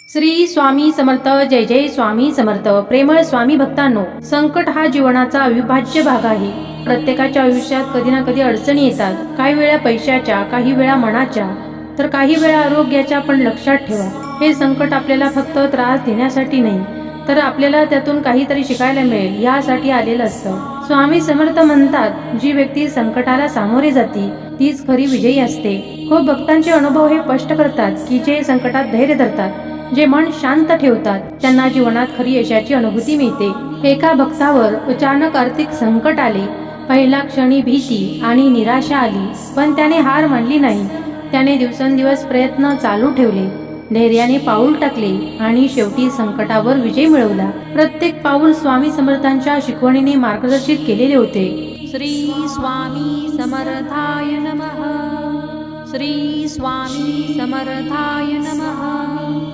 श्री स्वामी समर्थ. जय जय स्वामी समर्थ. प्रेमळ स्वामी भक्तांनो, संकट हा जीवनाचा अविभाज्य भाग आहे. प्रत्येकाच्या आयुष्यात कधी ना कधी अडचणी येतात. काही वेळा पैशाच्या, काही वेळा मनाच्या, तर काही वेळा आरोग्याच्या. पण लक्षात ठेवा, हे संकट आपल्याला फक्त त्रास देण्यासाठी नाही, तर आपल्याला त्यातून काहीतरी शिकायला मिळेल यासाठी आलेलं असतं. स्वामी समर्थ म्हणतात, जी व्यक्ती संकटाला सामोरे जाते तीच खरी विजयी असते. खूप भक्तांचे अनुभव हे स्पष्ट करतात की जे संकटात धैर्य धरतात, जे मन शांत ठेवतात, त्यांना जीवनात खरी यशाची अनुभूती मिळते. एका भक्तावर अचानक आर्थिक संकट आले. पहिल्या क्षणी भीती आणि निराशा आली, पण त्याने हार मानली नाही. त्याने दिवसेंदिवस प्रयत्न चालू ठेवले, धैर्याने पाऊल टाकले आणि शेवटी संकटावर विजय मिळवला. प्रत्येक पाऊल स्वामी समर्थांच्या शिकवणीने मार्गदर्शित केलेले होते. श्री स्वामी समर्थाय नमः. श्री स्वामी समर्थाय नमः.